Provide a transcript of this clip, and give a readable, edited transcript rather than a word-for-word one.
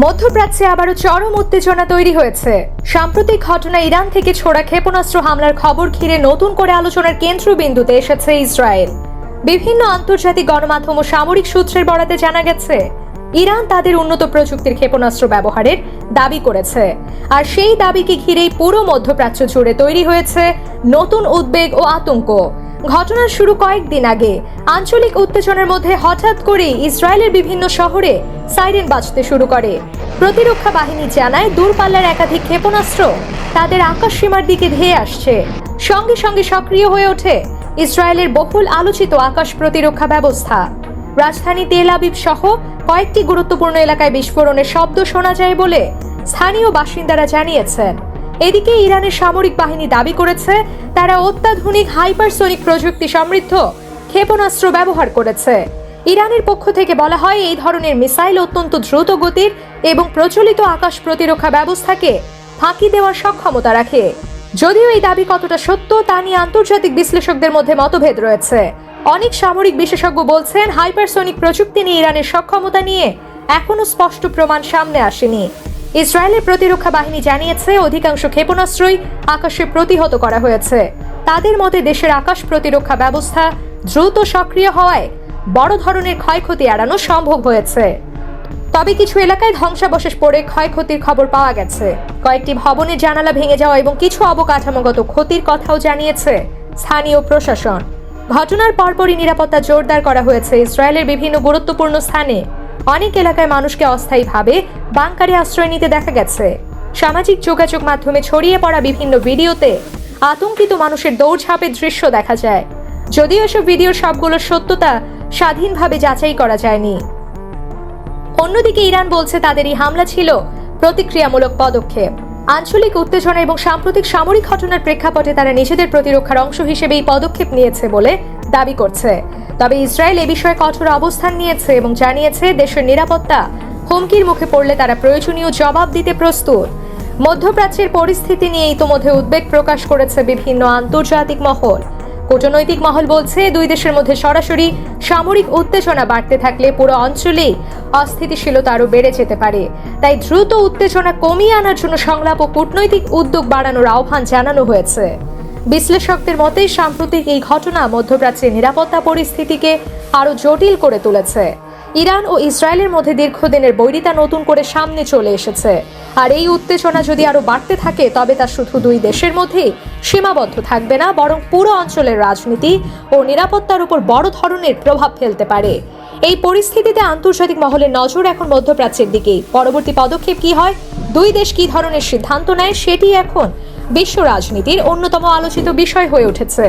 মধ্যপ্রাচ্যে আবারও চরম উত্তেজনা তৈরি হয়েছে। সাম্প্রতিক ঘটনা ইরান থেকে ছোড়া ক্ষেপণাস্ত্র হামলার খবর ঘিরে নতুন করে আলোচনার কেন্দ্রবিন্দুতে এসেছে ইসরায়েল। বিভিন্ন আন্তর্জাতিক গণমাধ্যম ও সামরিক সূত্রের বরাতে জানা গেছে, ইরান তাদের উন্নত প্রযুক্তির ক্ষেপণাস্ত্র ব্যবহারের দাবি করেছে। আর সেই দাবিকে ঘিরেই পুরো মধ্যপ্রাচ্য জুড়ে তৈরি হয়েছে নতুন উদ্বেগ ও আতঙ্ক। ঘটনার শুরু কয়েকদিন আগে আঞ্চলিক উত্তেজনার মধ্যে হঠাৎ করেই ইসরায়েলের বিভিন্ন শহরে সাইরেন বাজতে শুরু করে। প্রতিরক্ষা বাহিনী জানায়, দূরপাল্লার একাধিক ক্ষেপণাস্ত্র তাদের আকাশসীমার দিকে ধেয়ে আসছে। সঙ্গে সঙ্গে সক্রিয় হয়ে ওঠে ইসরায়েলের বহুল আলোচিত আকাশ প্রতিরক্ষা ব্যবস্থা। রাজধানী তেল আবিব সহ কয়েকটি গুরুত্বপূর্ণ এলাকায় বিস্ফোরণের শব্দ শোনা যায় বলে স্থানীয় বাসিন্দারা জানিয়েছেন। এদিকে ইরানের সামরিক বাহিনী দাবি করেছে, তারা অত্যাধুনিক হাইপারসোনিক প্রযুক্তি সমৃদ্ধ ক্ষেপণাস্ত্র ব্যবহার করেছে। ইরানের পক্ষ থেকে বলা হয়, এই ধরনের মিসাইল অত্যন্ত দ্রুত গতির এবং প্রচলিত আকাশ প্রতিরক্ষা ব্যবস্থাকে ফাঁকি দেওয়ার সক্ষমতা রাখে। যদিও এই দাবি কতটা সত্য তা নিয়ে আন্তর্জাতিক বিশ্লেষকদের মধ্যে মতভেদ রয়েছে। অনেক সামরিক বিশেষজ্ঞ বলছেন, হাইপারসোনিক প্রযুক্তি নিয়ে ইরানের সক্ষমতা নিয়ে এখনো স্পষ্ট প্রমাণ সামনে আসেনি। ইসরায়েলের প্রতিরক্ষা বাহিনী জানিয়েছে, অধিকাংশ ক্ষেপণাস্ত্রই আকাশে প্রতিহত করা হয়েছে। তাদের মতে দেশের আকাশ প্রতিরক্ষা ব্যবস্থা দ্রুত সক্রিয় হওয়ায় বড় ধরনের ক্ষয়ক্ষতি এড়ানো সম্ভব হয়েছে। তবে কিছু এলাকায় ধ্বংসাবশেষ পড়ে ক্ষয়ক্ষতির খবর পাওয়া গেছে। কয়েকটি ভবনের জানালা ভেঙে যাওয়া এবং কিছু অবকাঠামোগত ক্ষতির কথাও জানিয়েছে স্থানীয় প্রশাসন। ঘটনার পরপরই নিরাপত্তা জোরদার করা হয়েছে ইসরায়েলের বিভিন্ন গুরুত্বপূর্ণ স্থানে। অনেক এলাকায় মানুষকে অস্থায়ীভাবে বাংকারে আশ্রয় নিতে দেখা গেছে। সামাজিক যোগাযোগ মাধ্যমে ছড়িয়ে পড়া বিভিন্ন ভিডিওতে আতঙ্কিত মানুষের দৌড়ঝাঁপের দৃশ্য দেখা যায়। যদিও এসব ভিডিওর সবগুলোর সত্যতা স্বাধীনভাবে যাচাই করা যায়নি। অন্যদিকে ইরান বলছে, তাদের এই হামলা ছিল প্রতিক্রিয়ামূলক পদক্ষেপ। আঞ্চলিক উত্তেজনা এবং সাম্প্রতিক সামরিক ঘটনার প্রেক্ষাপটে তারা নিজেদের প্রতিরক্ষার অংশ হিসেবে এই পদক্ষেপ নিয়েছে বলে দাবি করছে। তবে ইসরায়েল এ বিষয়ে কঠোর অবস্থান নিয়েছে এবং জানিয়েছে, দেশের নিরাপত্তা হুমকির মুখে পড়লে তারা প্রয়োজনীয় জবাব দিতে প্রস্তুত। মধ্যপ্রাচ্যের পরিস্থিতি নিয়ে ইতোমধ্যে উদ্বেগ প্রকাশ করেছে বিভিন্ন আন্তর্জাতিক মহল। কূটনৈতিক মহল বলছে, দুই দেশের মধ্যে সরাসরি সামরিক উত্তেজনা বাড়তে থাকলে পুরো অঞ্চলেই অস্থিতিশীলতা আরও বেড়ে যেতে পারে। তাই দ্রুত উত্তেজনা কমিয়ে আনার জন্য সংলাপ ও কূটনৈতিক উদ্যোগ বাড়ানোর আহ্বান জানানো হয়েছে। বিশ্লেষকদের মতে, সাম্প্রতিক এই ঘটনা মধ্যপ্রাচ্যের নিরাপত্তা পরিস্থিতিকে আরও জটিল করে তুলেছে। ইরান ও ইসরায়েলের মধ্যে দীর্ঘদিনের বৈরিতা নতুন করে সামনে চলে এসেছে। আর এই উত্তেজনা যদি আরও বাড়তে থাকে, তবে তা শুধু দুই দেশের মধ্যেই সীমাবদ্ধ থাকবে না, বরং পুরো অঞ্চলের রাজনীতি ও নিরাপত্তার উপর বড় ধরনের প্রভাব ফেলতে পারে। এই পরিস্থিতিতে আন্তর্জাতিক মহলের নজর এখন মধ্যপ্রাচ্যের দিকেই। পরবর্তী পদক্ষেপ কি হয়, দুই দেশ কি ধরনের সিদ্ধান্ত নেয়, সেটি এখন বিশ্ব রাজনীতির অন্যতম আলোচিত বিষয় হয়ে উঠেছে।